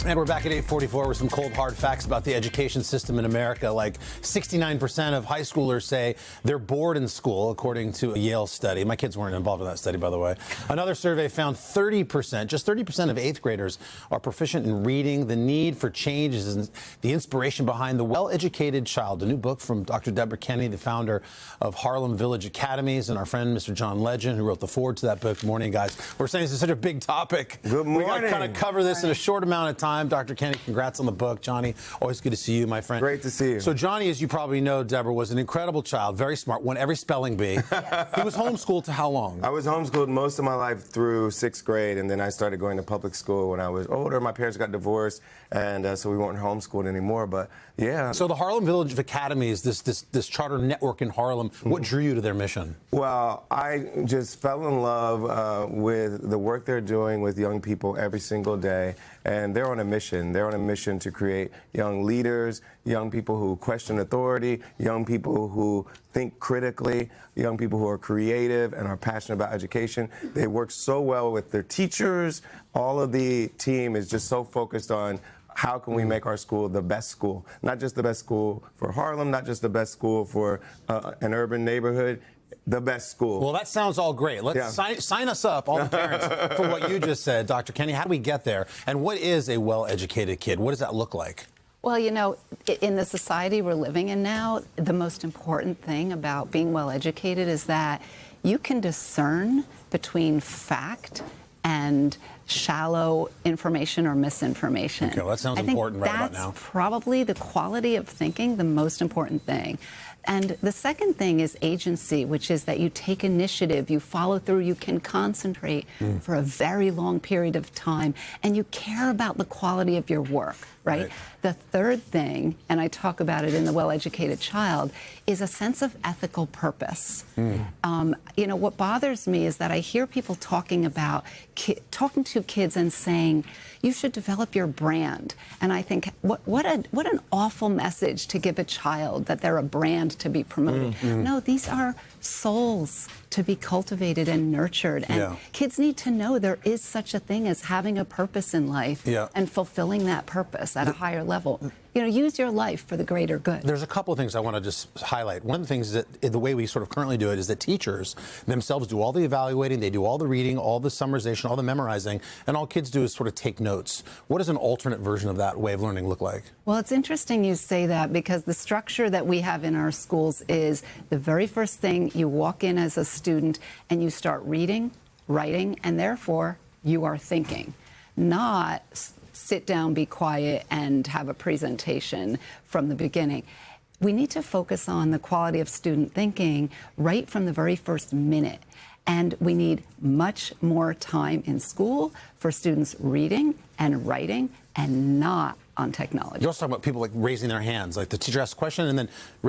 And we're back at 8:44 with some cold, hard facts about the education system in America. Like 69% of high schoolers say they're bored in school, according to a Yale study. My kids weren't involved in that study, by the way. Another survey found 30%, just 30% of eighth graders are proficient in reading. The need for change is the inspiration behind The Well-Educated Child, a new book from Dr. Deborah, the founder of Harlem Village Academies, and our friend, Mr. John Legend, who wrote the foreword to that book. Good morning, guys. We're saying this is such a big topic. Good morning. We got to kind of cover this in a short amount of time. Dr. Kenny, congrats on the book. Johnny, always good to see you, my friend. Great to see you. So Johnny, as you probably know, Deborah, was an incredible child, very smart, won every spelling bee. Yes. He was homeschooled to how long? I was homeschooled most of my life through 6th grade, and then I started going to public school when I was older. My parents got divorced, and so we weren't homeschooled anymore, but yeah. So the Harlem Village Academies, this charter network in Harlem, what drew you to their mission? Well, I just fell in love with the work they're doing with young people every single day, and they're on a mission. They're on a mission to create young leaders, young people who question authority, young people who think critically, young people who are creative and are passionate about education. They work so well with their teachers. All of the team is just so focused on how can we make our school the best school? Not just the best school for Harlem, not just the best school for an urban neighborhood, the best school. Well, that sounds all great. Let's sign us up, all the parents, for what you just said. Dr. Kenny, how do we get there? And what is a well-educated kid? What does that look like? Well, you know, in the society we're living in now, the most important thing about being well-educated is that you can discern between fact and shallow information or misinformation. Okay, well, that sounds important right about now. That's probably the quality of thinking, the most important thing. And the second thing is agency, which is that you take initiative, you follow through, you can concentrate for a very long period of time, and you care about the quality of your work, right? The third thing, and I talk about it in The Well-Educated Child, is a sense of ethical purpose. You know, what bothers me is that I hear people talking about talking to kids and saying, you should develop your brand. And I think, what an awful message to give a child, that they're a brand to be promoted. No, these are souls to be cultivated and nurtured. And kids need to know there is such a thing as having a purpose in life and fulfilling that purpose at a higher level. You know, use your life for the greater good. There's a couple of things I want to just highlight. One of the things that the way we sort of currently do it is that teachers themselves do all the evaluating, they do all the reading, all the summarization, all the memorizing, and all kids do is sort of take notes. What does an alternate version of that way of learning look like? Well, it's interesting you say that, because the structure that we have in our schools is the very first thing you walk in as a student and you start reading, writing, and therefore you are thinking, not sit down, be quiet, and have a presentation from the beginning. We need to focus on the quality of student thinking right from the very first minute. And we need much more time in school for students reading and writing, and not on technology. You're also talking about people like raising their hands, like the teacher asks a question and then,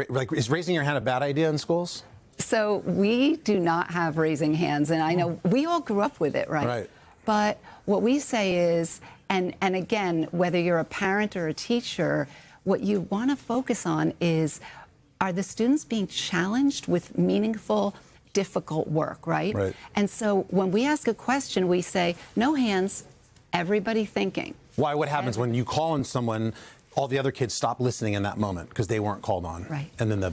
like, is raising your hand a bad idea in schools? So we do not have raising hands, and I know we all grew up with it, right? Right. But what we say is, and again, whether you're a parent or a teacher, what you want to focus on is, are the students being challenged with meaningful, difficult work, right? Right. And so when we ask a question, we say, no hands, everybody thinking. Why? What happens when you call on someone, all the other kids stop listening in that moment because they weren't called on. Right. And then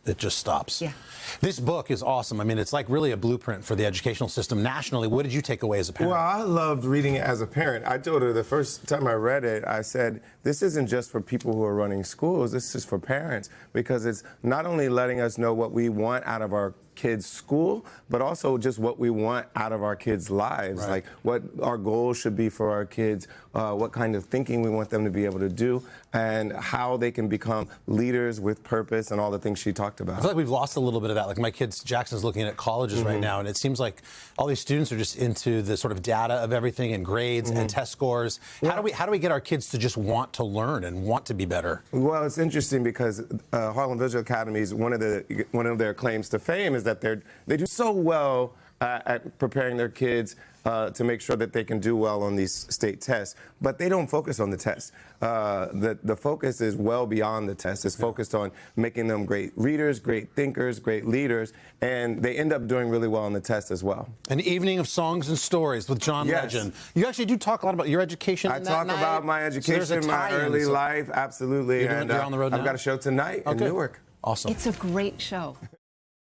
it just stops. Yeah. This book is awesome. I mean, it's like really a blueprint for the educational system nationally. What did you take away as a parent? Well, I loved reading it as a parent. I told her the first time I read it, I said, this isn't just for people who are running schools, this is for parents, because it's not only letting us know what we want out of our kids' school, but also just what we want out of our kids' lives, like what our goals should be for our kids, what kind of thinking we want them to be able to do, and how they can become leaders with purpose, and all the things she talked about. I feel like we've lost a little bit of that. Like my kids, Jackson's looking at colleges right now, and it seems like all these students are just into the sort of data of everything and grades and test scores. How do we get our kids to just want to learn and want to be better? Well, it's interesting because Harlem Village Academies, one of their claims to fame is that they do so well at preparing their kids to make sure that they can do well on these state tests. But they don't focus on the test. The focus is well beyond the test. It's focused on making them great readers, great thinkers, great leaders, and they end up doing really well on the test as well. An evening of songs and stories with John Legend. You actually do talk a lot about your education. I talk about my education, my early life, absolutely. You're on the road now? I've got a show tonight in Newark. Awesome. It's a great show.